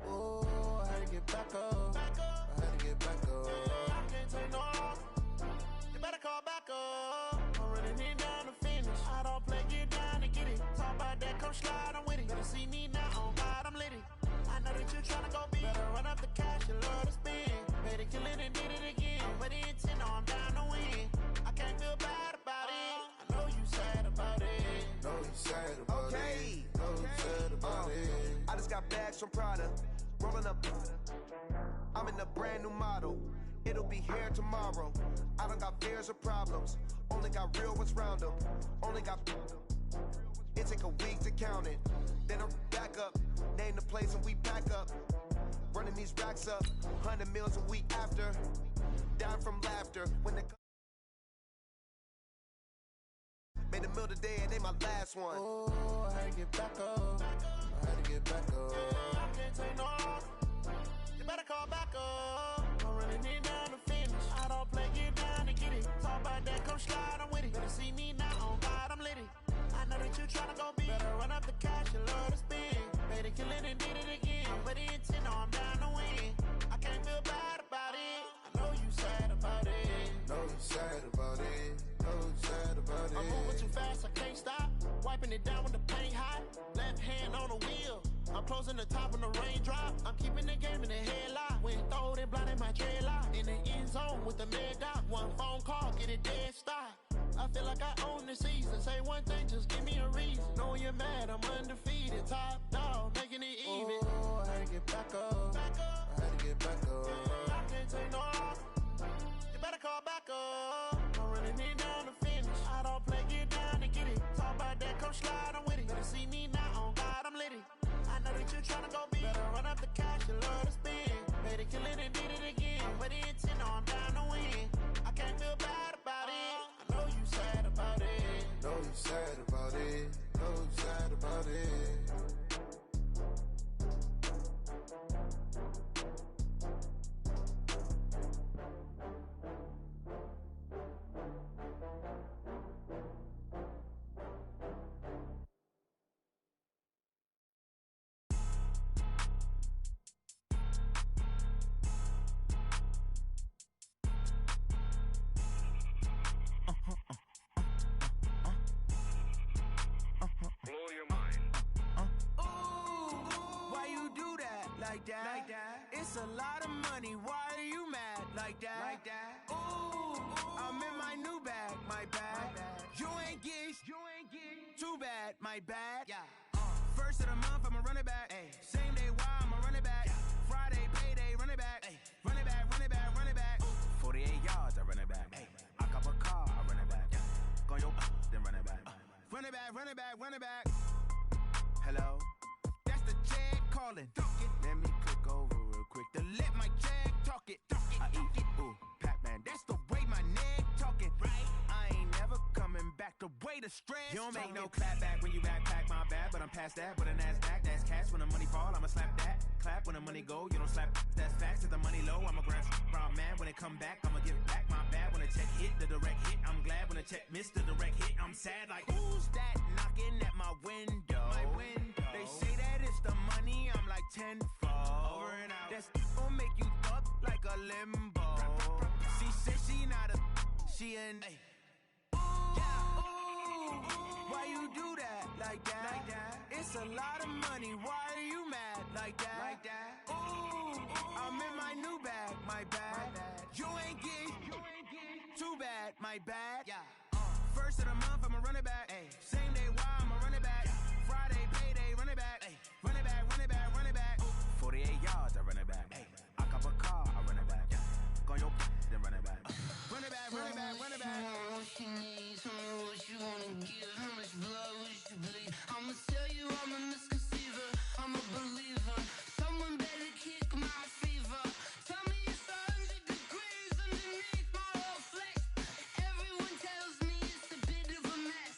Oh, I had to get back up. I had to get back up. I can't take no loss. You better call back up. I'm running it down to finish. I don't play, get down to get it. Talk about that, come slide, I'm with it. Better see me now, on God, I'm lit it. I know that you tryna go big. Better run up the cash, you love to spend. Better kill it and did it again. But the intent, no, I'm down to win. I can't feel bad about it. I know you sad about it. Know you sad about it. Know you sad about it. I just got bags from Prada, rolling up. I'm in a brand new model. It'll be here tomorrow. I don't got fears or problems. Only got real ones round them. Only got. It take a week to count it. Then I'm back up. Name the place and we pack up. Running these racks up. 100 meals a week after. Down from laughter. When the made a meal today and they my last one. Oh, I had to get back up. I had to get back up. I can't take no loss. You better call back up. I'm running it down to finish. I don't play, get down to get it. Talk about that, come slide, I'm with it. Better see me now, on God, I'm lit it. I know that you tryna go big. Better run up the cash, you love to spend. Better kill it and did it again. But the intent, no, I'm down to win. I can't feel bad about it. I know you sad about it. Know you sad about it. Know you sad about it. I'm moving too fast, I can't stop. Wiping it down with the paint hot. Left hand on the wheel. I'm closing the top when the raindrop. I'm keeping the game in the headlock. When throwed and blinded my dreadlock. In the end zone with the mad dot. One phone call, get it dead stop. I feel like I own the season. Say one thing, just give me a reason. Knowing you're mad, I'm undefeated. Top dog, making it even. Oh, I had to get back up. I had to get back up. I can't take no loss. You better call back up. I'm running it down to finish. I don't play, get down to get it. Talk about that, come slide, I'm with it. Better see me now, on God, I'm lit it. I know that you tryna go big. Better run up the cash, you love to spend. Better kill it and did it again. But the intent, no, I'm down to win. I can't feel bad about it. I know you sad about it. Know you sad about it. Know you sad about it. It's a lot of money, why are you mad like that? Ooh, I'm in my new bag, my bad. You ain't geeks, too bad, my bad. Yeah. First of the month, I'ma run it back. Same day, why I'ma run it back. Friday, payday, run it back. Run it back, run it back, run it back. 48 yards, I run it back. I cop a car, I run it back. Go yo, then run it back. Run it back, run it back, run it back. Hello, that's the Jag calling. Let me click over real quick to let my Jag talk it. I eat it, ooh, Pac-Man, that's the way my neck talking. Right, I ain't never coming back the way the stress. You don't make no clap back when you backpack, my bad, but I'm past that. With a NASDAQ, that's cash. When the money fall, I'ma slap that. Clap when the money go, you don't slap. That's facts. If the money low, I'ma grab brown man. When it come back, I'ma give back my bad. When the check hit, the direct hit, I'm glad. When the check missed the direct hit, I'm sad. Like, who's that knocking at my window? My window. They say that it's the money, I'm like tenfold. Over and out. That's gon' make you up like a limbo. She said she not a, she an. Ooh, why you do that like that? It's a lot of money, why are you mad like that? Ooh, I'm in my new bag, my bad. You ain't geek, too bad, my bad. Yeah. First of the month, I'ma run it back. Same day, why I'ma run it back. Friday, payday, run it back. Run it back, run it back, run it back. 48 yards, I run it back. I cop a car, I run it back. Go yo, then run it back. Run it back, run it back, run it back. What you need, tell me what you wanna give. How much blood would you bleed? I'ma tell you I'm a misconceiver. I'm a believer. Someone better kick my fever. Tell me it's 100 degrees underneath my whole flesh. Everyone tells me it's a bit of a mess.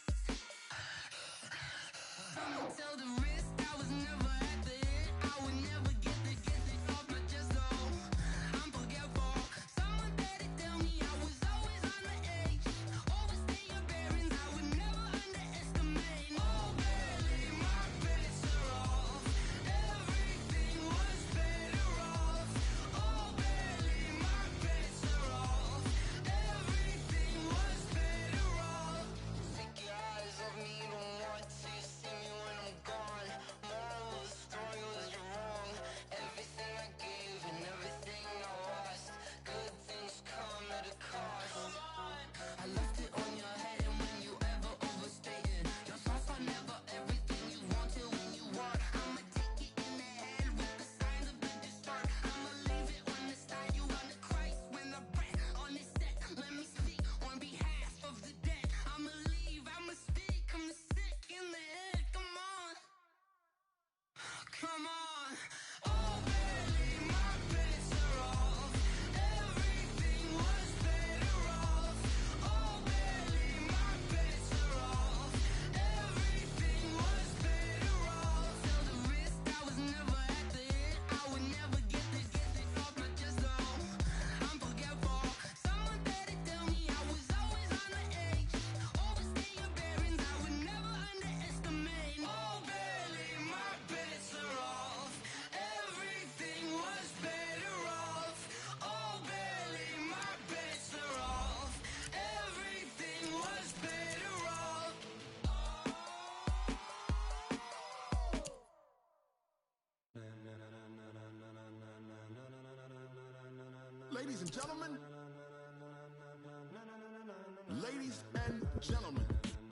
Ladies and gentlemen,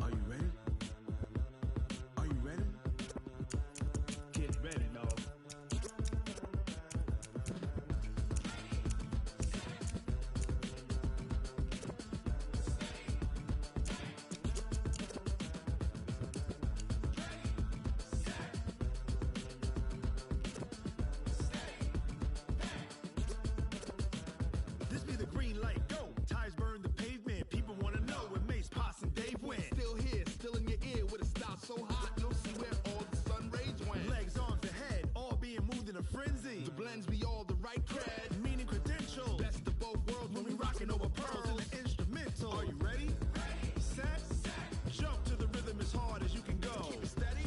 are you ready? Are you ready? Get ready, dog. This be the green light, go. Tires burn the pavement. People want to know where Mace, Poss, and Dave went. Still here, still in your ear with a style so hot, you'll see where all the sun rays went. Legs, arms, and head, all being moved in a frenzy. The blends be all the right cred, meaning credentials. Best of both worlds when we rockin' over pearls in the instrumental. Are you ready? Set, jump to the rhythm as hard as you can go. Keep it steady,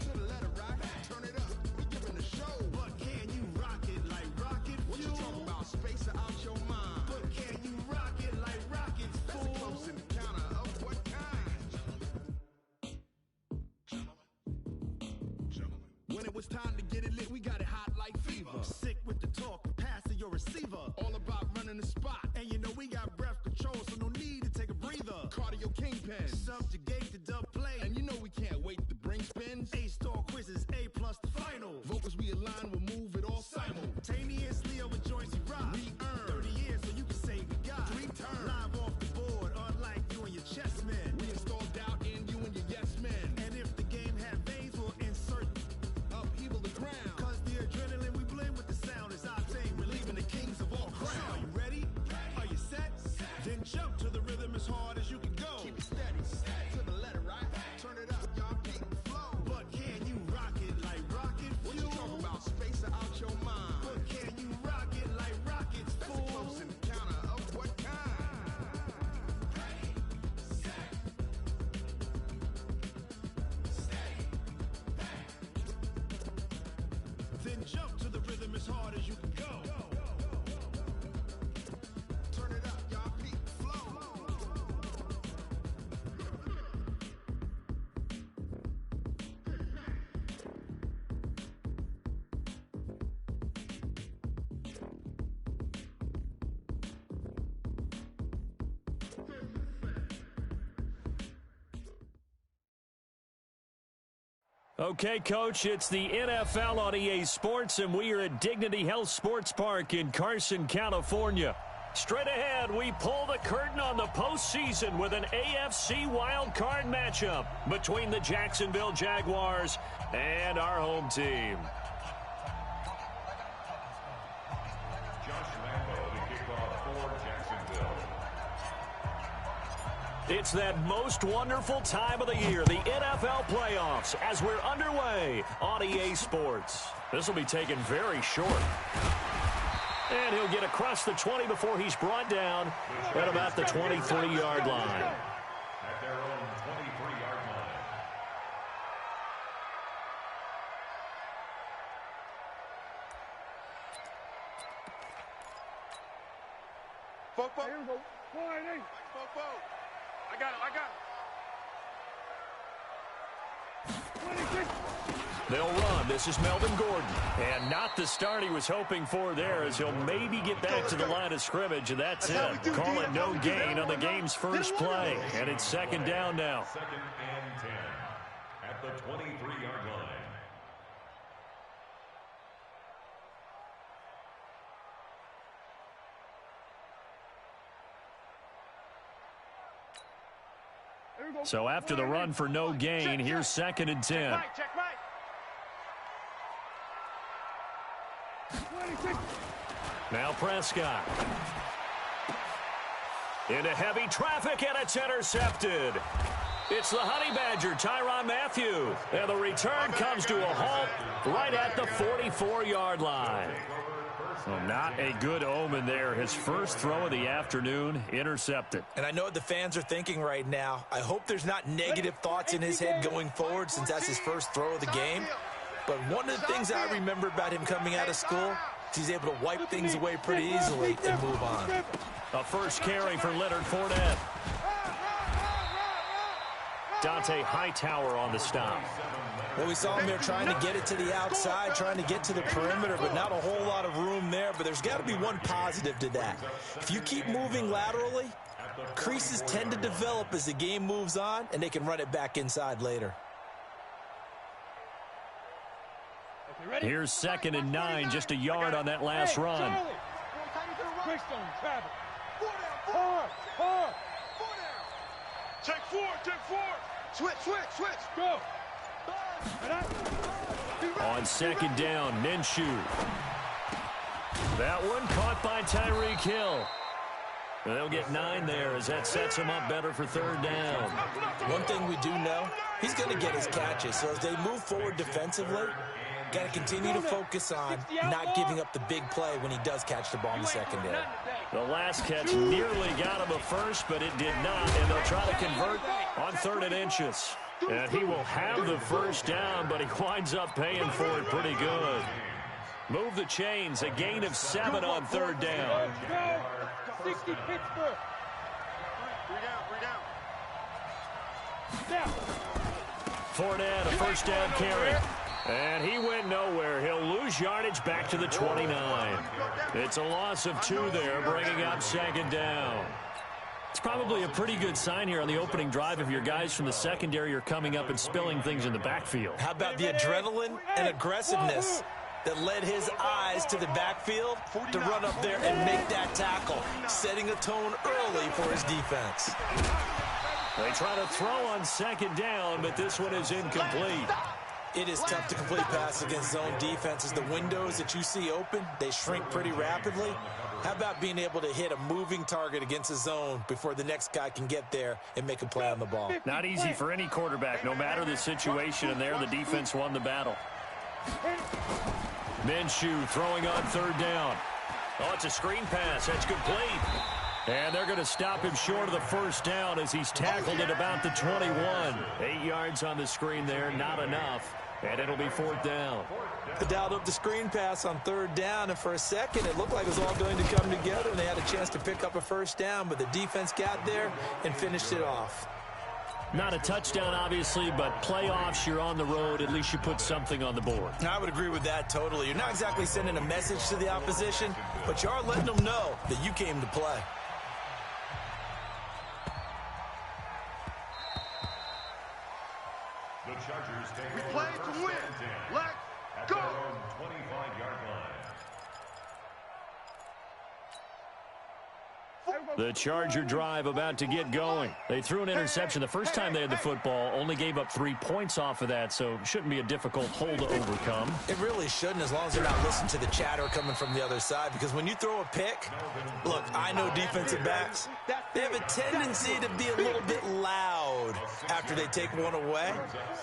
to the letter rock, turn it up, we giving a show. But can you rock it like rocket fuel? What you talking about, space out your mind? But can you rock it like rockets, fool? That's a close encounter of what kind? Gentlemen. When it was time to get it lit, we got it hot like fever. Sick with the talk, passing your receiver. All about running the spot. And you know we got breath control, so no need to take a breather. Cardio kingpin, subjugate the dub play. And you know we can't wait to bring spins. A-star quizzes, A+ the final. Vocals we align, we'll move it all simultaneously over joints we rock. We earn 30 years, so you can say we got 3 turns. Live off the board, unlike you and your chess men. We install doubt in you and your yes men. And if the game had veins, we'll insert upheaval the ground. Cause the adrenaline we blend with the sound is our thing, relieving the kings of all crowns. So are you ready? Are you set? Then jump to the rhythm as hard as you can go. Keep it steady, to the letter right. Turn it up, y'all keep the flow. But can you rock it like rocket fuel? What you talking about, space out your mind? But can you rock it like rockets, fool? That's a close encounter of what kind? Then jump to the rhythm as hard as you can go. Turn it up, y'all peak flow. Okay, Coach, it's the NFL on EA Sports, and we are at Dignity Health Sports Park in Carson, California. Straight ahead, we pull the curtain on the postseason with an AFC Wildcard matchup between the Jacksonville Jaguars and our home team. It's that most wonderful time of the year, the NFL playoffs, as we're underway on EA Sports. This will be taken very short. And he'll get across the 20 before he's brought down at about the 23-yard line. At their own 23-yard line. Fo-fo. Here we go. Fo-fo. I got it. They'll run. This is Melvin Gordon. And not the start he was hoping for there, as he'll maybe get back to the line of scrimmage, and that's it. Call it no gain on the game's first play. And it's second down now. Second and 10 at the 23-yard line. So after the run for no gain, here's second and 10. Now Prescott. Into heavy traffic, and it's intercepted. It's the Honey Badger, Tyrann Mathieu. And the return comes to a halt right at the 44-yard line. Well, not a good omen there. His first throw of the afternoon intercepted. And I know what the fans are thinking right now. I hope there's not negative thoughts in his head going forward, since that's his first throw of the game. But one of the things I remember about him coming out of school is he's able to wipe things away pretty easily and move on. A first carry for Leonard Fournette. Dante Hightower on the stop. Well, we saw him there trying to get it to the outside, trying to get to the perimeter, but not a whole lot of room there. But there's got to be one positive to that. If you keep moving laterally, creases tend to develop as the game moves on, and they can run it back inside later. Here's 2nd and 9, just a yard on that last run. Take four. Switch. Go. On 2nd down, Minshew. That one caught by Tyreek Hill. They'll get 9 there as that sets him up better for 3rd down. One thing we do know, he's going to get his catches. So as they move forward defensively, got to continue to focus on not giving up the big play when he does catch the ball in the secondary. The last catch nearly got him a first, but it did not, and they'll try to convert on 3rd and inches. And he will have the 1st down, but he winds up paying for it pretty good. Move the chains, a gain of 7 on 3rd down. 60 Pittsburgh. 3 down. Fournette, a 1st down carry. And he went nowhere. He'll lose yardage back to the 29. It's a loss of 2 there, bringing up 2nd down. It's probably a pretty good sign here on the opening drive if your guys from the secondary are coming up and spilling things in the backfield. How about the adrenaline and aggressiveness that led his eyes to the backfield to run up there and make that tackle, setting a tone early for his defense. They try to throw on 2nd down, but this one is incomplete. It is tough to complete passes against zone defenses. The windows that you see open, they shrink pretty rapidly. How about being able to hit a moving target against a zone before the next guy can get there and make a play on the ball? Not easy for any quarterback, no matter the situation, and there the defense won the battle. Minshew throwing on 3rd down. Oh, it's a screen pass. That's complete. And they're going to stop him short of the 1st down as he's tackled at about the 21. 8 yards on the screen there, not enough. And it'll be 4th down. They dialed up the screen pass on 3rd down, and for a second it looked like it was all going to come together, and they had a chance to pick up a 1st down, but the defense got there and finished it off. Not a touchdown, obviously, but playoffs, you're on the road. At least you put something on the board. I would agree with that totally. You're not exactly sending a message to the opposition, but you are letting them know that you came to play. The Chargers take We play to win. Let's go. 25-yard line. The Charger drive about to get going. They threw an interception the first time they had the football, only gave up 3 points off of that, so it shouldn't be a difficult hole to overcome. It really shouldn't, as long as they're not listening to the chatter coming from the other side, because when you throw a pick, look, I know defensive backs, they have a tendency to be a little bit loud after they take one away,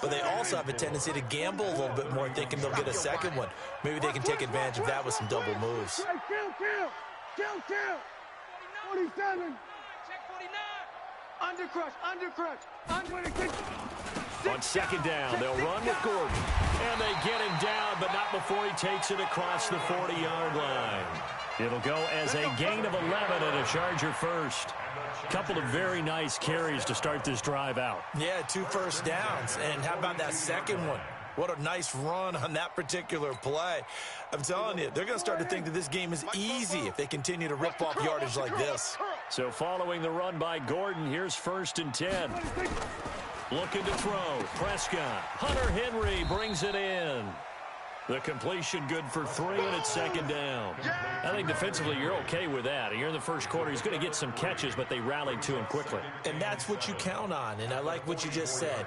but they also have a tendency to gamble a little bit more, thinking they'll get a second one. Maybe they can take advantage of that with some double moves. Kill. 47. Check 49. Undercrush. On 2nd down, they'll run with Gordon. And they get him down, but not before he takes it across the 40-yard line. It'll go as a gain of 11 and a Charger 1st. Couple of very nice carries to start this drive out. Yeah, 2 first downs. And how about that second one? What a nice run on that particular play. I'm telling you, they're going to start to think that this game is easy if they continue to rip off yardage like this. So following the run by Gordon, here's 1st and 10. Looking to throw. Prescott. Hunter Henry brings it in. The completion good for 3, and it's 2nd down. I think defensively you're okay with that. Here in the first quarter, he's going to get some catches, but they rallied to him quickly. And that's what you count on, and I like what you just said.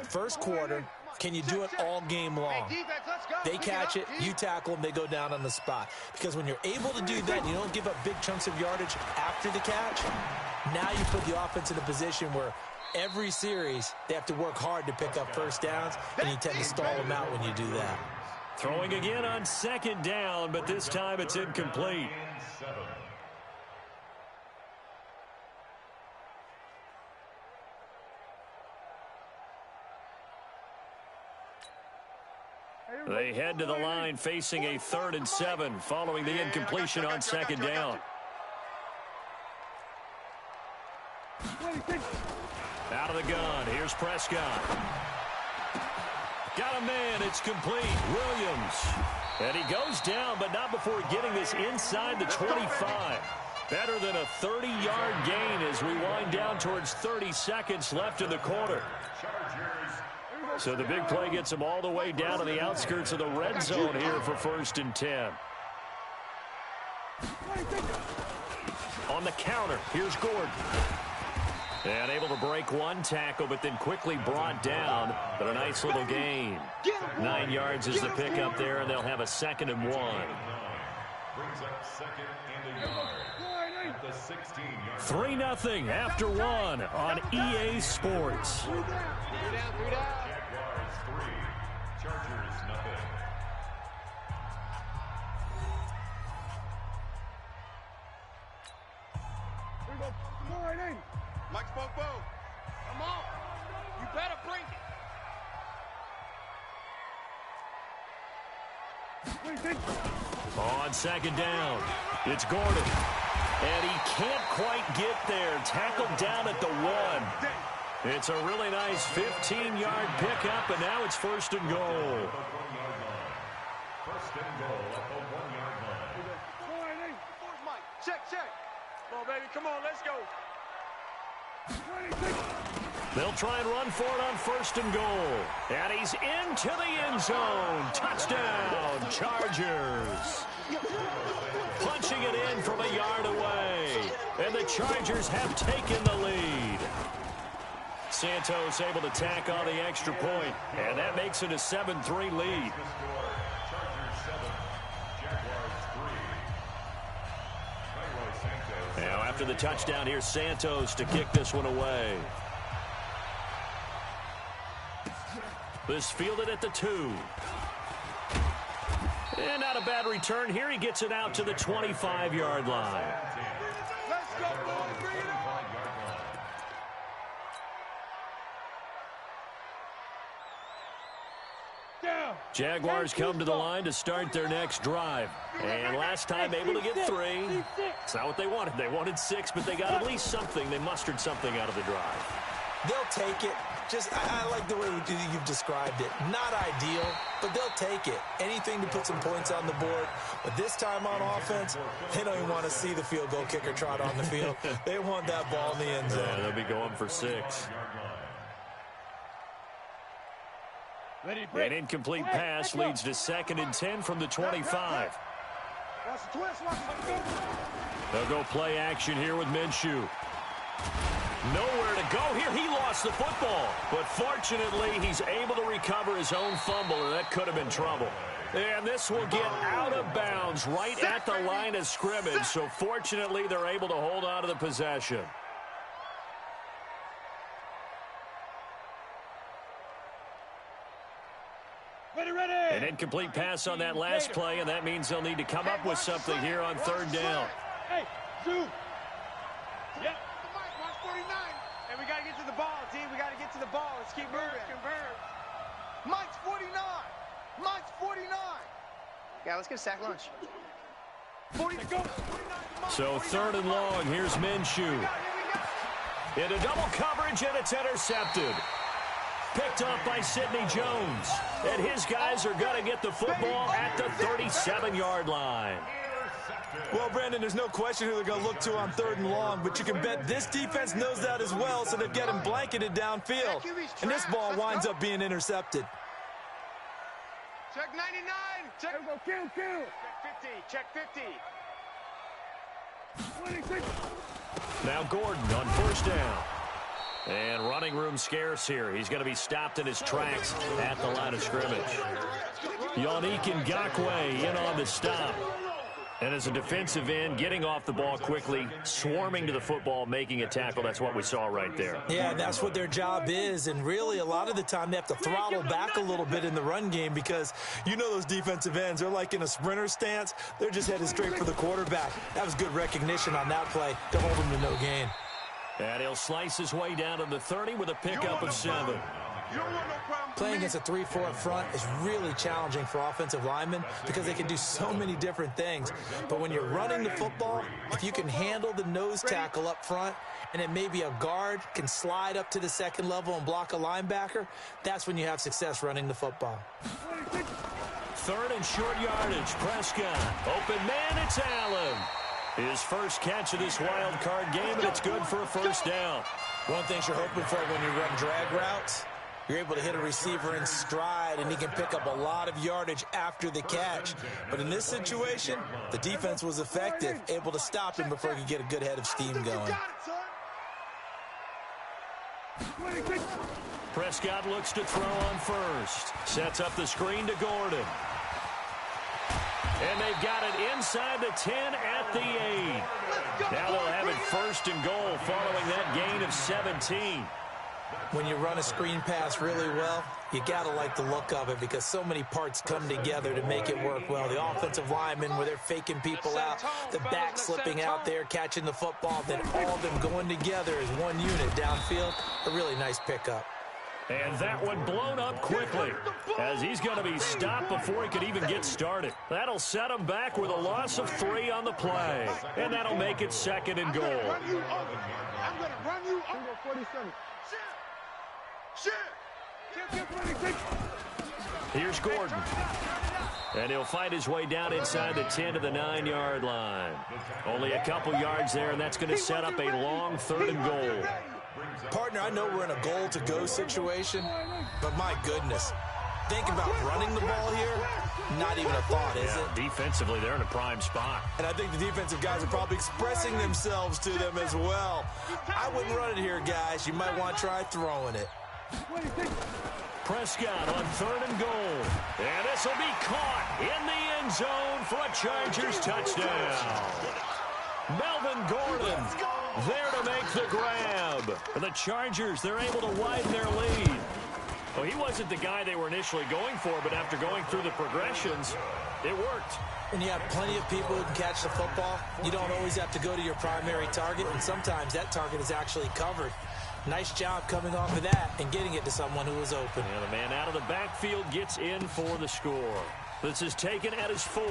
First quarter, can you do it all game long? They catch it, you tackle them, they go down on the spot. Because when you're able to do that, and you don't give up big chunks of yardage after the catch, now you put the offense in a position where every series they have to work hard to pick up 1st downs, and you tend to stall them out when you do that. Throwing again on 2nd down, but this time it's incomplete. They head to the line facing a 3rd and 7 following the incompletion on 2nd down. Out of the gun, here's Prescott. Got a man. It's complete. Williams. And he goes down, but not before getting this inside the 25. Better than a 30-yard gain as we wind down towards 30 seconds left in the quarter. So the big play gets him all the way down to the outskirts of the red zone here for 1st and 10. On the counter, here's Gordon. And able to break one tackle, but then quickly brought down. But a nice little gain. 9 yards is the pickup there, and they'll have a 2nd and 1. Brings up 2nd and a yard. 3-0 after 1 on EA Sports. Jaguars 3, Chargers nothing. Mike Spopo. Come on. You better bring it. On 2nd down, it's Gordon. And he can't quite get there. Tackled down at the 1. It's a really nice 15-yard pickup, and now it's 1st and goal. 1st and goal at the 1-yard line. Check. Come on, baby. Come on, let's go. They'll try and run for it on 1st and goal. And he's into the end zone. Touchdown, Chargers. Punching it in from a yard away. And the Chargers have taken the lead. Santos able to tack on the extra point. And that makes it a 7-3 lead. Now after the touchdown, here's Santos to kick this one away. This fielded at the 2. And not a bad return here. He gets it out to the 25-yard line. Let's go, boys. Bring it on. Jaguars come to the line to start their next drive. And last time able to get 3. It's not what they wanted. They wanted 6, but they got at least something. They mustered something out of the drive. They'll take it. I like the way you've described it. Not ideal, but they'll take it. Anything to put some points on the board. But this time on offense, they don't even want to see the field goal kicker trot on the field. They want that ball in the end zone. Yeah, they'll be going for 6. An incomplete pass leads to 2nd and 10 from the 25. They'll go play action here with Minshew. Nowhere to go here. He lost the football. But fortunately, he's able to recover his own fumble, and that could have been trouble. And this will get out of bounds right at the line of scrimmage. So fortunately, they're able to hold on to the possession. An incomplete pass on that last play, and that means they'll need to come up with something here on 3rd down. Hey, shoot. Yep. Watch 49. And we got to get to the ball, team. We got to get to the ball. Let's keep moving. Convert. Mike's 49. Mike's 49. Yeah, let's get a sack lunch. 40. So 3rd and long. Here's Minshew. Into double coverage, and it's intercepted. Picked up by Sidney Jones. And his guys are going to get the football at the 37-yard line. Well, Brandon, there's no question who they're going to look to on 3rd and long, but you can bet this defense knows that as well, so they're getting blanketed downfield. And this ball winds up being intercepted. Check 99. Check. Kill. Check 50. Check 50. 26. Now Gordon on 1st down. And running room scarce here. He's going to be stopped in his tracks at the line of scrimmage. Yannick Ngakoue in on the stop. And as a defensive end, getting off the ball quickly, swarming to the football, making a tackle. That's what we saw right there. Yeah, that's what their job is. And really, a lot of the time, they have to throttle back a little bit in the run game because you know those defensive ends, they're like in a sprinter stance. They're just headed straight for the quarterback. That was good recognition on that play to hold him to no gain. And he'll slice his way down to the 30 with a pickup of 7. Playing against a 3-4 front is really challenging for offensive linemen because they can do so many different things. But when you're running the football, if you can handle the nose tackle up front and then maybe a guard can slide up to the second level and block a linebacker, that's when you have success running the football. 3rd and short yardage. Prescott. Open man, it's Allen. His first catch of this wild card game, and it's good for a first down. One thing you're hoping for when you run drag routes, you're able to hit a receiver in stride, and he can pick up a lot of yardage after the catch. But in this situation, the defense was effective, able to stop him before he could get a good head of steam going. Prescott looks to throw on first. Sets up the screen to Gordon. And they've got it inside the 10 at the 8. Now they'll have it 1st and goal following that gain of 17. When you run a screen pass really well, you got to like the look of it because so many parts come together to make it work well. The offensive linemen, where they're faking people out, the back slipping out there, catching the football, then all of them going together as one unit downfield. A really nice pickup. And that one blown up quickly as he's going to be stopped before he could even get started. That'll set him back with a loss of 3 on the play. And that'll make it 2nd and goal. I'm going to run you over 47. Here's Gordon. And he'll fight his way down inside the 10 to the 9-yard line. Only a couple yards there, and that's going to set up a long 3rd and goal. Partner, I know we're in a goal-to-go situation, but my goodness, think about running the ball here, not even a thought, is it? Defensively, they're in a prime spot. And I think the defensive guys are probably expressing themselves to them as well. I wouldn't run it here, guys. You might want to try throwing it. Prescott on 3rd and goal. And this will be caught in the end zone for a Chargers touchdown. Melvin Gordon there to make the grab. The Chargers, they're able to widen their lead. Well, he wasn't the guy they were initially going for, but after going through the progressions, it worked. When you have plenty of people who can catch the football, you don't always have to go to your primary target, and sometimes that target is actually covered. Nice job coming off of that and getting it to someone who was open. And the man out of the backfield gets in for the score. This is taken at his 4.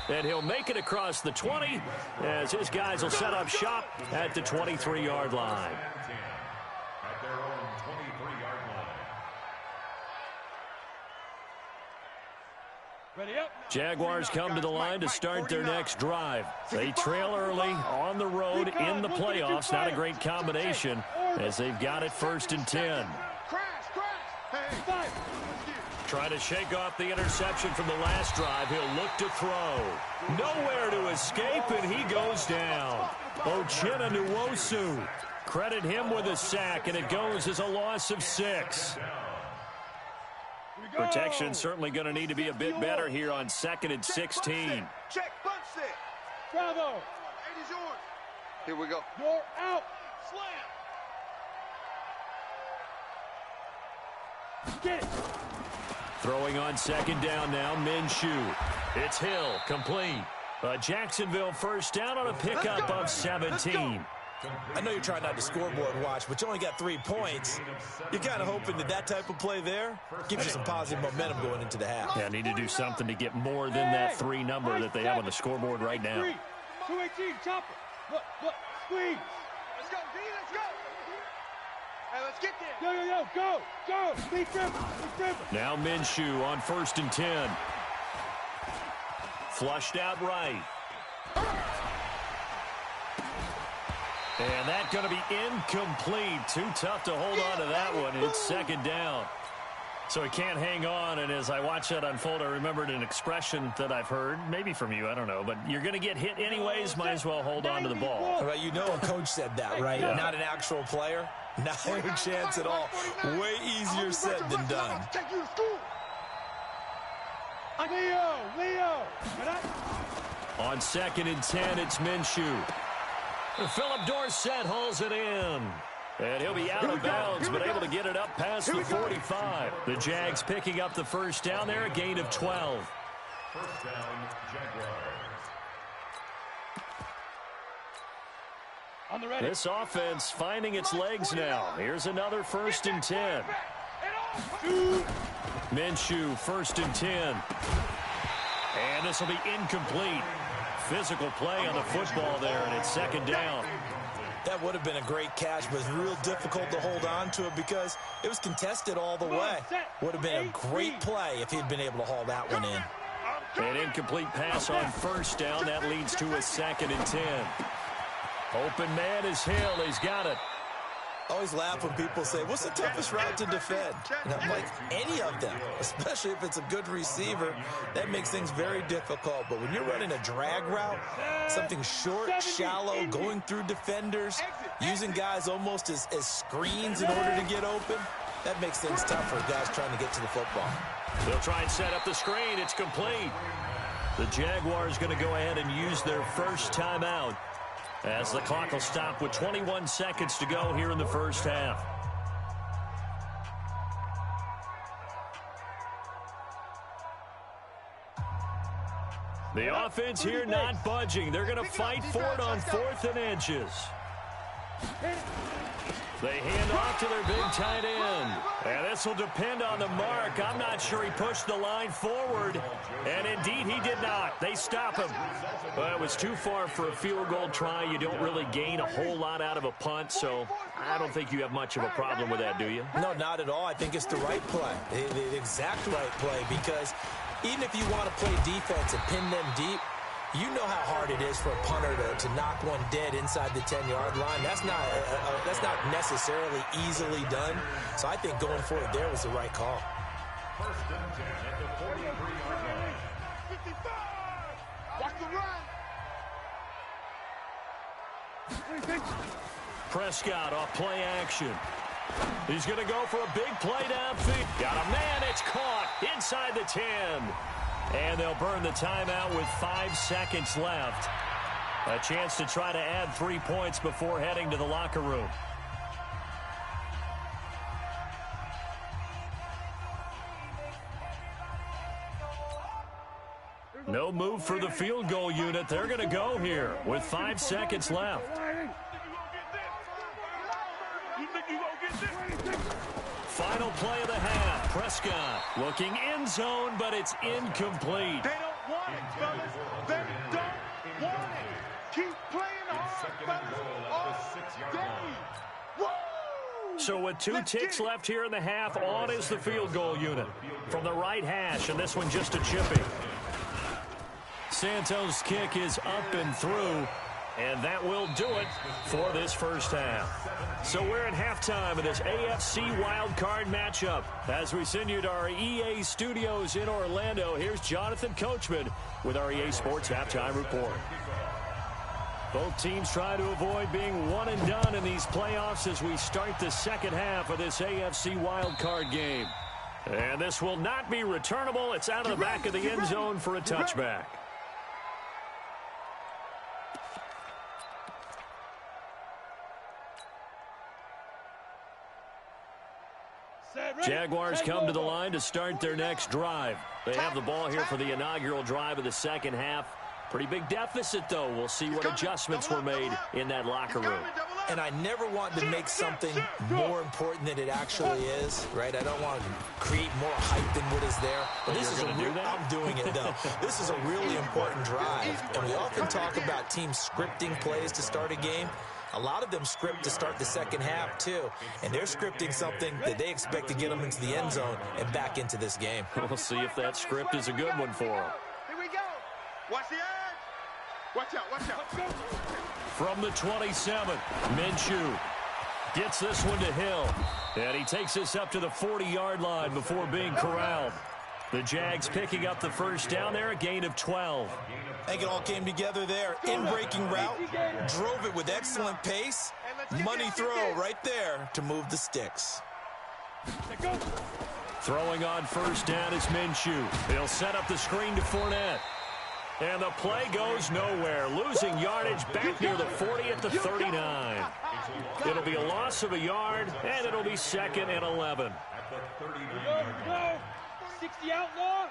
And he'll make it across the 20 as his guys will set up shop at the 23-yard line. At their own 23-yard line. Jaguars come to the line to start their next drive. They trail early on the road in the playoffs. Not a great combination as they've got it 1st and 10. Trying to shake off the interception from the last drive. He'll look to throw. Nowhere to escape, and he goes down. Uchenna Nwosu. Credit him with a sack, and it goes as a loss of 6. Protection certainly going to need to be a bit better here on 2nd and 16. Check, bunch set. Bravo. 80's yours. Here we go. You're out. Slam. Get it. Throwing on 2nd down now, Minshew. It's Hill, complete. A Jacksonville first down on a pickup of 17. I know you're trying not to scoreboard watch, but you only got 3 points. You're kind of hoping that that type of play there gives you some positive momentum going into the half. Yeah, need to do something to get more than that 3 number that they have on the scoreboard right now. 218, chopper. Look, squeeze. Let's go, D, let's go. Hey, let's get there. Yo, go. Big dribble. Now Minshew on 1st and 10. Flushed out right. And that's going to be incomplete. Too tough to hold on to that one. It's 2nd down. So he can't hang on, and as I watch that unfold, I remembered an expression that I've heard, maybe from you, I don't know, but you're going to get hit anyways, might as well hold on to the ball. Right, you know a coach said that, right? Yeah. Not an actual player. Not a chance at all. Way easier said than done. Leo. On 2nd and 10, it's Minshew. Philip Dorsett hauls it in. And he'll be out of bounds, but able to get it up past the 45. The Jags picking up the first down there, a gain of 12. First down, Jaguars. This offense finding its legs now. Here's another 1st and 10. Minshew, 1st and 10. And this will be incomplete. Physical play on the football there, and it's 2nd down. That would have been a great catch, but it's real difficult to hold on to it because it was contested all the way. Would have been a great play if he'd been able to haul that one in. An incomplete pass on 1st down. That leads to a 2nd and 10. Open man is Hill. He's got it. I always laugh when people say, what's the toughest route to defend? And I'm like, any of them, especially if it's a good receiver, that makes things very difficult. But when you're running a drag route, something short, shallow, going through defenders, using guys almost as screens in order to get open, that makes things tough for guys trying to get to the football. They'll try and set up the screen. It's complete. The Jaguars going to go ahead and use their first timeout, as the clock will stop with 21 seconds to go here in the first half. The offense here not budging. They're going to fight for it on 4th and inches. They hand off to their big tight end. And this will depend on the mark. I'm not sure he pushed the line forward. And indeed, he did not. They stop him. Well, it was too far for a field goal try. You don't really gain a whole lot out of a punt, so I don't think you have much of a problem with that, do you? No, not at all. I think it's the right play, the exact right play, because even if you want to play defense and pin them deep, you know how hard it is for a punter to knock one dead inside the 10-yard line. That's not necessarily easily done. So I think going for it there was the right call. 1st and 10 at the 43-yard line. 55! Watch the run! Prescott off play action. He's going to go for a big play downfield. Got a man. It's caught inside the 10. And they'll burn the timeout with 5 seconds left. A chance to try to add 3 points before heading to the locker room. No move for the field goal unit. They're going to go here with 5 seconds left. Final play of the half. Prescott looking end zone, but it's incomplete. They don't want it, fellas. They don't want it. Keep playing hard, fellas. All day. So with 2 ticks left here in the half, on is the field goal unit from the right hash, and this one just a chippy. Santos' kick is up and through, and that will do it for this first half. So we're at halftime of this AFC Wildcard matchup. As we send you to our EA studios in Orlando, here's Jonathan Coachman with our EA Sports Halftime Report. Both teams try to avoid being one and done in these playoffs as we start the second half of this AFC Wildcard game. And this will not be returnable. It's out of the back of the end zone for a touchback. Jaguars come to the line to start their next drive. They have the ball here for the inaugural drive of the second half. Pretty big deficit, though. We'll see what adjustments were made in that locker room. And I never want to make something more important than it actually is, right? I don't want to create more hype than what is there. But this is I'm doing it, though. This is a really important drive. And we often talk about teams scripting plays to start a game. A lot of them script to start the second half, too. And they're scripting something that they expect to get them into the end zone and back into this game. We'll see if that script is a good one for them. Here we go. Watch the edge. Watch out, watch out. From the 27, Minshew gets this one to Hill. And he takes this up to the 40-yard line before being corralled. The Jags picking up the first down there, a gain of 12. I think it all came together there. In-breaking route, drove it with excellent pace. Money throw right there to move the sticks. Throwing on first down is Minshew. He'll set up the screen to Fournette. And the play goes nowhere. Losing yardage back near the 40 at the 39. It'll be a loss of a yard, and it'll be 2nd and 11. Go. 60 outlaw.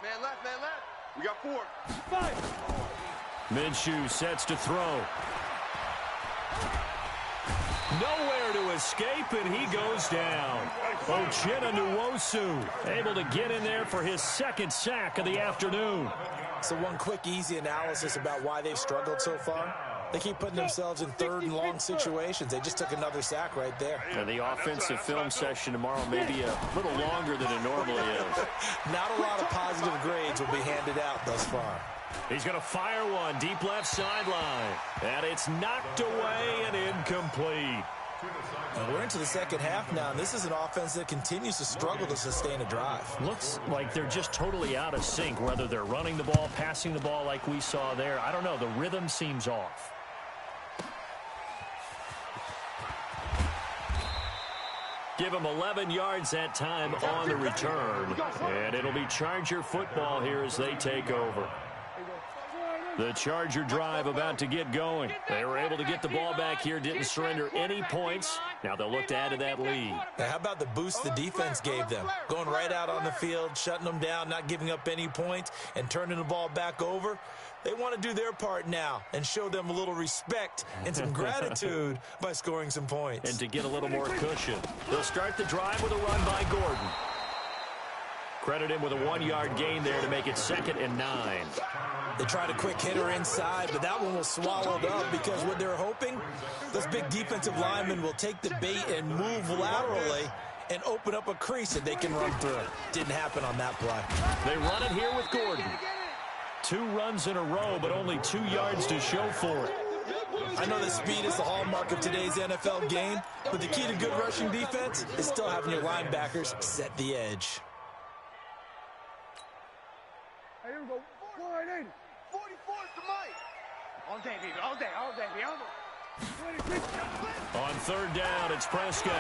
Man left, man left. We got 4. 5. Minshew sets to throw. Nowhere to escape, and he goes down. Uchenna Nwosu able to get in there for his second sack of the afternoon. So one quick, easy analysis about why they've struggled so far. They keep putting themselves in third and long situations. They just took another sack right there. And the offensive film session tomorrow may be a little longer than it normally is. Not a lot of positive grades will be handed out thus far. He's going to fire one deep left sideline. And it's knocked away and incomplete. And we're into the second half now, and this is an offense that continues to struggle to sustain a drive. Looks like they're just totally out of sync, whether they're running the ball, passing the ball like we saw there. I don't know. The rhythm seems off. Give him 11 yards that time on the return. And it'll be Charger football here as they take over. The Charger drive about to get going. They were able to get the ball back here, didn't surrender any points. Now they'll look to add to that lead. Now, how about the boost the defense gave them? Going right out on the field, shutting them down, not giving up any points, and turning the ball back over. They want to do their part now and show them a little respect and some gratitude by scoring some points. And to get a little more cushion. They'll start the drive with a run by Gordon. Credit him with a 1-yard gain there to make it 2nd and 9. They tried a quick hitter inside, but that one was swallowed up because what they're hoping, those big defensive linemen will take the bait and move laterally and open up a crease that they can run through. Didn't happen on that play. They run it here with Gordon. 2 runs in a row, but only 2 yards to show for it. I know that speed is the hallmark of today's NFL game, but the key to good rushing defense is still having your linebackers set the edge. Hey, here we go. 480. 44 to Mike. All day, baby. All day, baby. On 3rd down, it's Prescott.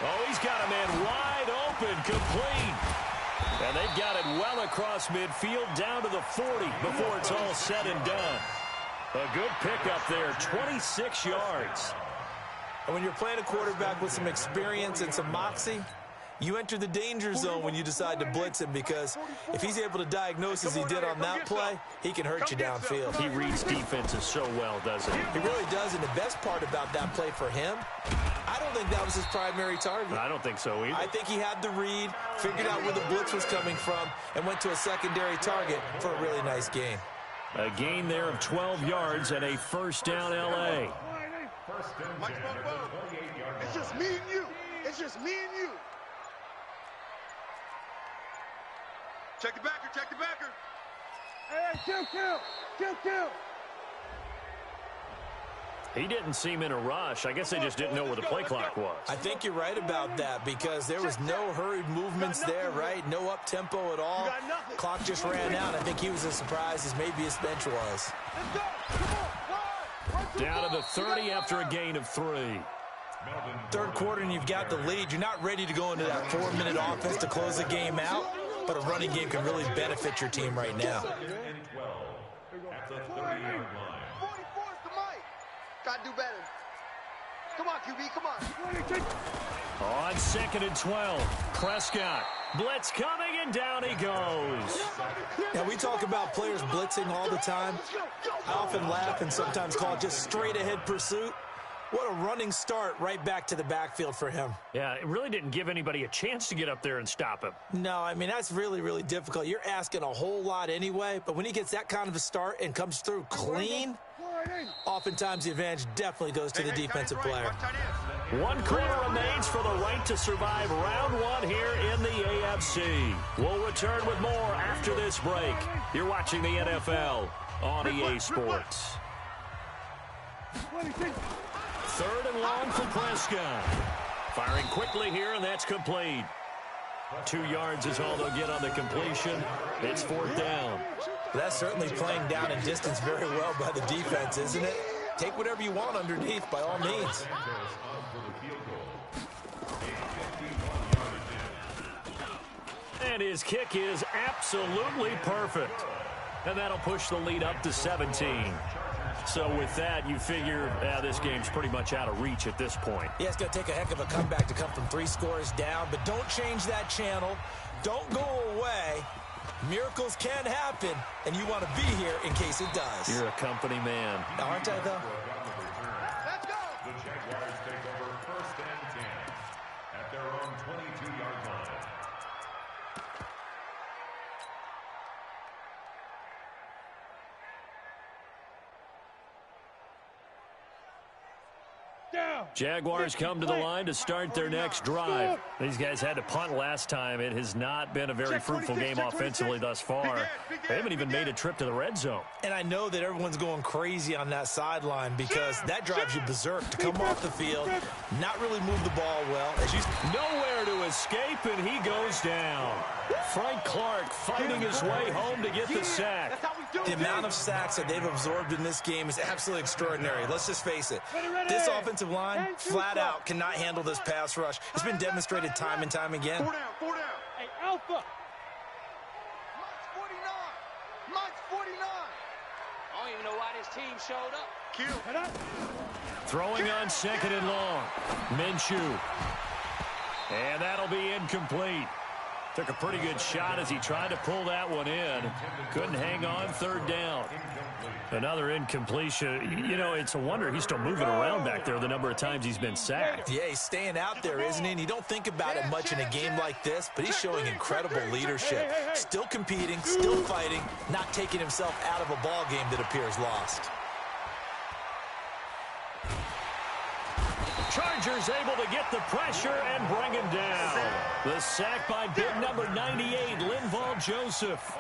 Oh, he's got a man wide open, complete. And they've got it well across midfield, down to the 40 before it's all said and done. A good pickup there, 26 yards. And when you're playing a quarterback with some experience and some moxie, you enter the danger zone when you decide to blitz him, because if he's able to diagnose as he did on that play, he can hurt you downfield. He reads defenses so well, doesn't he? He really does, and the best part about that play for him, I don't think that was his primary target. I don't think so either. I think he had the read, figured out where the blitz was coming from, and went to a secondary target for a really nice gain. A gain there of 12 yards and a 1st down L.A. It's just me and you. It's just me and you. Check the backer, check the backer. Hey, kill. He didn't seem in a rush. I guess they just didn't know where the play clock was. I think you're right about that, because there was no hurried movements there, right? No up-tempo at all. Clock just ran out. I think he was as surprised as maybe his bench was. Down to the 30 after a gain of 3. 3rd quarter and you've got the lead. You're not ready to go into that 4-minute offense to close the game out, but a running game can really benefit your team right now. At the 30-yard line. 44's to Mike. Gotta do better. Come on, QB, come on. On 2nd and 12, Prescott. Blitz coming, and down he goes. Now, we talk about players blitzing all the time. I often laugh and sometimes call it just straight-ahead pursuit. What a running start right back to the backfield for him. Yeah, it really didn't give anybody a chance to get up there and stop him. No, I mean, that's really, really difficult. You're asking a whole lot anyway, but when he gets that kind of a start and comes through clean, oftentimes the advantage definitely goes to the defensive player. 1 quarter remains for the right to survive round 1 here in the AFC. We'll return with more after this break. You're watching the NFL on EA Sports. 3rd and long for Prescott. Firing quickly here, and that's complete. 2 yards is all they'll get on the completion. It's 4th down. That's certainly playing down and distance very well by the defense, isn't it? Take whatever you want underneath by all means. And his kick is absolutely perfect. And that'll push the lead up to 17. So with that, you figure this game's pretty much out of reach at this point. Yeah, it's going to take a heck of a comeback to come from 3 scores down, but don't change that channel. Don't go away. Miracles can happen, and you want to be here in case it does. You're a company man. Aren't I, though? Let's go. Jaguars come to the line to start their next drive. These guys had to punt last time. It has not been a very fruitful game offensively thus far. They haven't even made a trip to the red zone. And I know that everyone's going crazy on that sideline because that drives you berserk to come off the field, not really move the ball well. Nowhere to escape, and he goes down. Frank Clark fighting his way home to get the sack. The amount of sacks that they've absorbed in this game is absolutely extraordinary. Let's just face it. This offensive line, flat out, cannot handle this pass rush. It's been demonstrated time and time again. 4 down, 4 down. Hey, Alpha. Mike's 49. I don't even know why this team showed up. Throwing on 2nd and long. Minshew. And that'll be incomplete. Took a pretty good shot as he tried to pull that one in. Couldn't hang on, 3rd down. Another incompletion. You know, it's a wonder he's still moving around back there the number of times he's been sacked. Yeah, he's staying out there, isn't he? And you don't think about it much in a game like this, but he's showing incredible leadership. Still competing, still fighting, not taking himself out of a ball game that appears lost. Chargers able to get the pressure and bring him down. The sack by big number 98, Linval Joseph.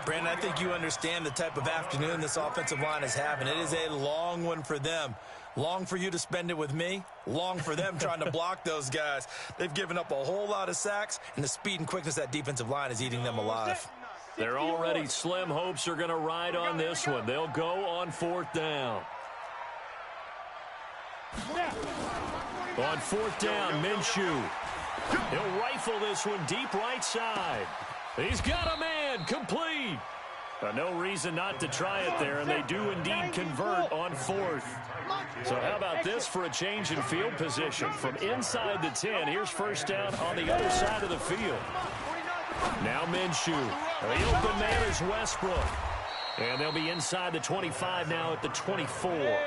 Brandon, I think you understand the type of afternoon this offensive line is having. It is a long one for them. Long for you to spend it with me. Long for them trying to block those guys. They've given up a whole lot of sacks, and the speed and quickness of that defensive line is eating them alive. Their already slim hopes are going to ride on this one. They'll go on 4th down. On 4th down, Minshew. He'll rifle this one deep right side. He's got a man, complete. No reason not to try it there, and they do indeed convert on 4th. So how about this for a change in field position? From inside the 10, here's 1st down on the other side of the field. Now Minshew. The open man is Westbrook. And they'll be inside the 25 now at the 24.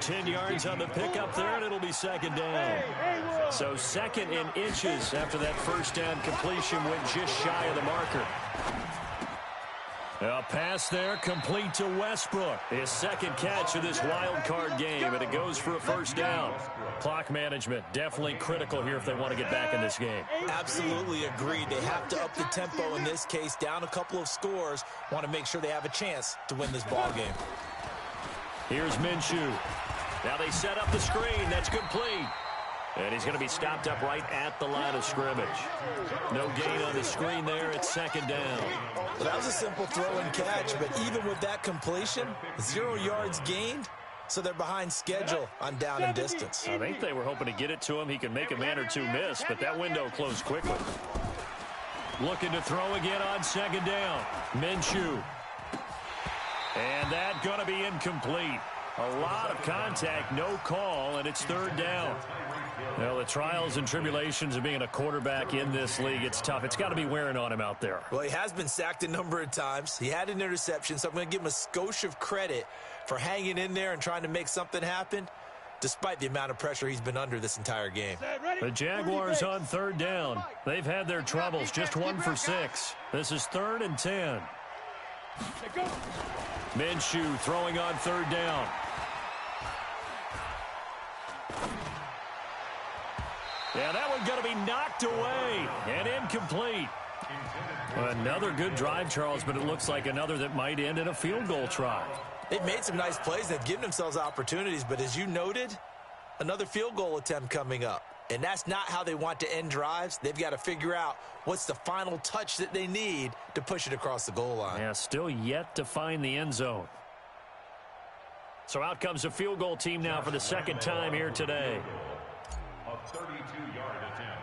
10 yards on the pickup there, and it'll be 2nd down. So 2nd in inches after that 1st down completion went just shy of the marker. A pass there complete to Westbrook. His 2nd catch of this wild card game, and it goes for a 1st down. Clock management definitely critical here if they want to get back in this game. Absolutely agreed. They have to up the tempo in this case, down a couple of scores, want to make sure they have a chance to win this ball game. Here's Minshew. Now they set up the screen. That's complete. And he's going to be stopped up right at the line of scrimmage. No gain on the screen there. It's 2nd down. Well, that was a simple throw and catch, but even with that completion, 0 yards gained, so they're behind schedule on down and distance. I think they were hoping to get it to him. He could make a man or two miss, but that window closed quickly. Looking to throw again on 2nd down. Minshew. And that going to be incomplete. A lot of contact, no call, and it's 3rd down. Well, the trials and tribulations of being a quarterback in this league, it's tough. It's got to be wearing on him out there. Well, he has been sacked a number of times. He had an interception, so I'm going to give him a skosh of credit for hanging in there and trying to make something happen, despite the amount of pressure he's been under this entire game. The Jaguars on 3rd down. They've had their troubles, just 1 for 6. This is 3rd and 10. Minshew throwing on 3rd down. Yeah, that one's going to be knocked away and incomplete. Another good drive, Charles, but it looks like another that might end in a field goal try. They've made some nice plays. They've given themselves opportunities, but as you noted, another field goal attempt coming up. And that's not how they want to end drives. They've got to figure out what's the final touch that they need to push it across the goal line. Yeah, still yet to find the end zone. So out comes a field goal team now for the 2nd time here today. A 32-yard attempt.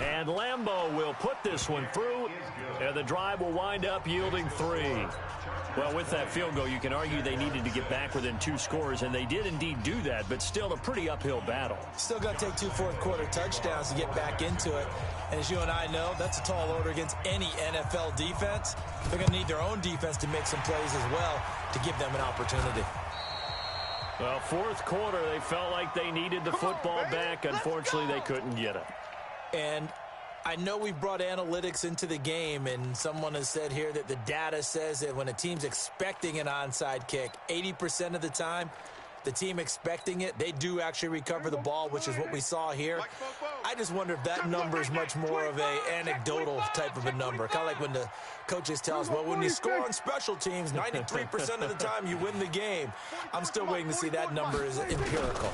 And Lambeau will put this one through, and the drive will wind up yielding 3. Well, with that field goal, you can argue they needed to get back within 2 scores, and they did indeed do that, but still a pretty uphill battle. Still going to take 2 fourth-quarter touchdowns to get back into it. And as you and I know, that's a tall order against any NFL defense. They're going to need their own defense to make some plays as well to give them an opportunity. Well, 4th quarter, they felt like they needed the football back. Unfortunately, they couldn't get it. And I know we've brought analytics into the game, and someone has said here that the data says that when a team's expecting an onside kick, 80% of the time, the team expecting it, they do actually recover the ball, which is what we saw here. I just wonder if that number is much more of a anecdotal type of a number. Kind of like when the coaches tell us, well, when you score on special teams, 93% of the time you win the game. I'm still waiting to see that number is empirical.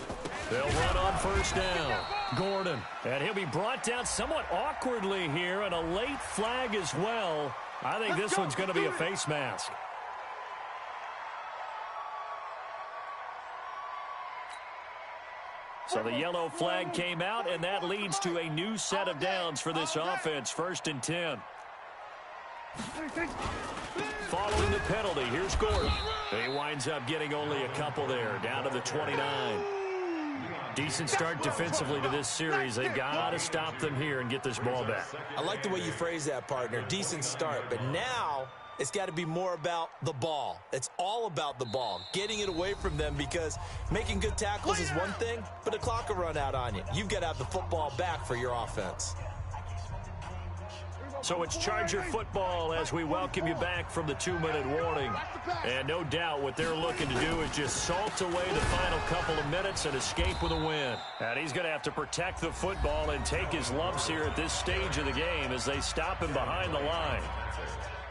They'll run on first down. Gordon. And he'll be brought down somewhat awkwardly here, and a late flag as well. I think this one's going to be a face mask. So the yellow flag came out, and that leads to a new set of downs for this offense. 1st and 10. Following the penalty, here's Gordon. He winds up getting only a couple there, down to the 29. Decent start defensively to this series. They've got to stop them here and get this ball back. I like the way you phrase that, partner. Decent start, but now it's got to be more about the ball. It's all about the ball, getting it away from them, because making good tackles is one thing, but the clock will run out on you. You've got to have the football back for your offense. So it's Charger football as we welcome you back from the 2-minute warning. And no doubt what they're looking to do is just salt away the final couple of minutes and escape with a win. And he's going to have to protect the football and take his lumps here at this stage of the game as they stop him behind the line.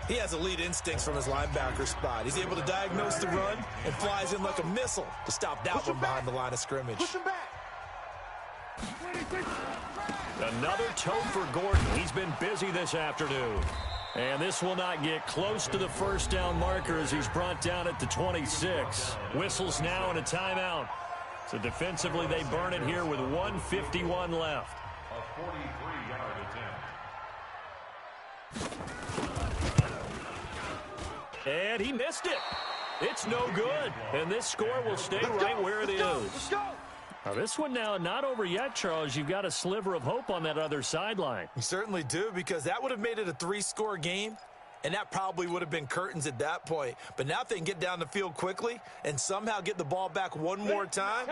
He has elite instincts from his linebacker spot. He's able to diagnose the run and flies in like a missile to stop that one behind the line of scrimmage. Push him back. Another toe for Gordon. He's been busy this afternoon. And this will not get close to the first down marker as he's brought down at the 26. Whistles now and a timeout. So defensively they burn it here with 1:51 left. A 43-yard attempt. And he missed it. It's no good. And this score will stay right where it is. Let's go. Now this one now not over yet, Charles. You've got a sliver of hope on that other sideline. You certainly do, because that would have made it a 3-score game, and that probably would have been curtains at that point. But now if they can get down the field quickly and somehow get the ball back one more time,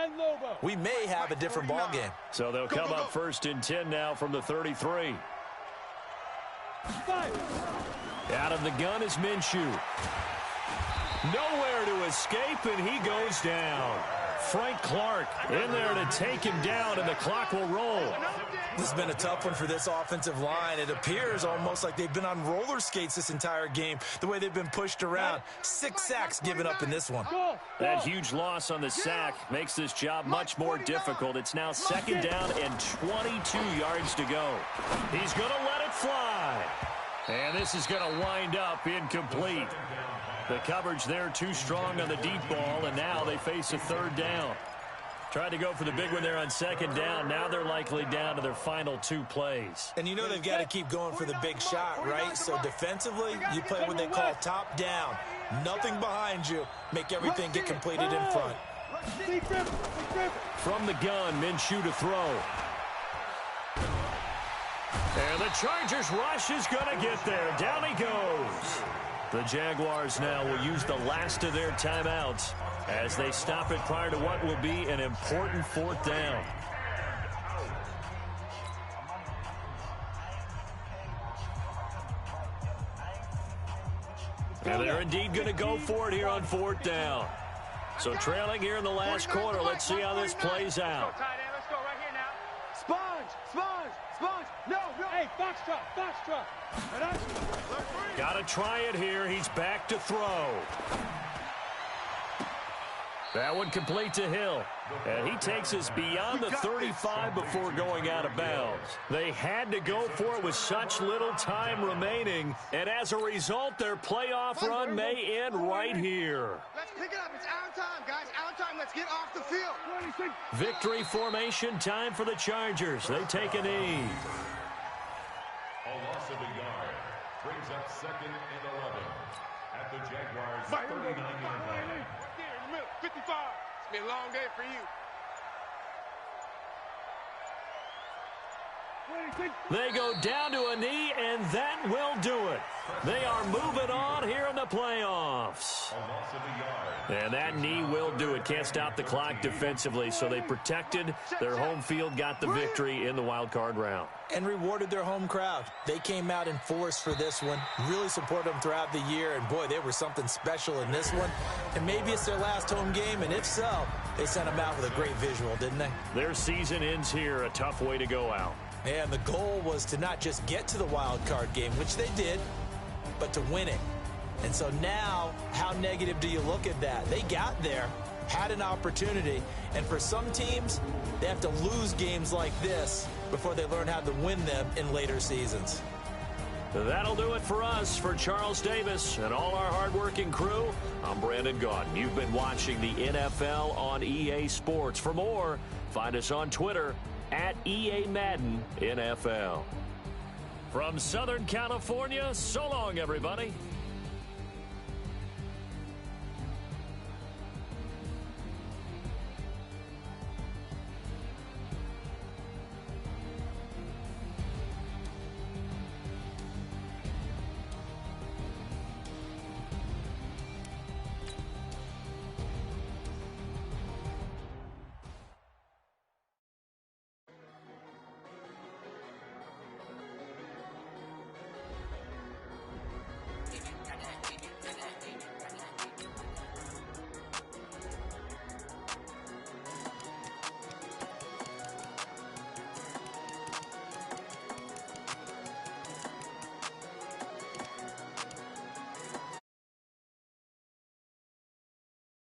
we may have a different ball game. So they'll come up 1st and 10 now from the 33. Out of the gun is Minshew. Nowhere to escape, and he goes down. Frank Clark in there to take him down, and the clock will roll. This has been a tough one for this offensive line. It appears almost like they've been on roller skates this entire game, the way they've been pushed around. 6 sacks given up in this one. That huge loss on the sack makes this job much more difficult. It's now 2nd down and 22 yards to go. He's going to let it fly. And this is going to wind up incomplete. The coverage there too strong on the deep ball, and now they face a 3rd down. Tried to go for the big one there on 2nd down. Now they're likely down to their final 2 plays. And you know they've got to keep going for the big shot, right? So defensively, you play what they call top down. Nothing behind you. Make everything get completed in front. From the gun, Minshew to throw. And the Chargers rush is going to get there. Down he goes. The Jaguars now will use the last of their timeouts as they stop it prior to what will be an important 4th down. And they're indeed going to go for it here on 4th down. So trailing here in the last quarter. Let's see how this plays out. Let's go right here now. Sponge. No. Hey, Foxtrot. Got to try it here. He's back to throw. That one complete to Hill. And he takes us beyond the 35 before going out of bounds. They had to go for it with such little time remaining. And as a result, their playoff run may end right here. Let's pick it up. It's our time, guys. Our time. Let's get off the field. Victory formation time for the Chargers. They take a knee. A loss of a yard brings up 2nd and 11 at the Jaguars' 39-yard line. 55. It's been a long day for you. They go down to a knee, and that will do it. They are moving on here in the playoffs. And that knee will do it. Can't stop the clock defensively, so they protected their home field, got the victory in the wild card round. And rewarded their home crowd. They came out in force for this one, really supported them throughout the year, and boy, they were something special in this one. And maybe it's their last home game, and if so, they sent them out with a great visual, didn't they? Their season ends here, a tough way to go out. And the goal was to not just get to the wild card game, which they did, but to win it. And so now, how negative do you look at that? They got there, had an opportunity, and for some teams, they have to lose games like this before they learn how to win them in later seasons. That'll do it for us. For Charles Davis and all our hardworking crew, I'm Brandon Gaudin. You've been watching the NFL on EA Sports. For more, find us on Twitter at EA Madden NFL. From Southern California, so long, everybody.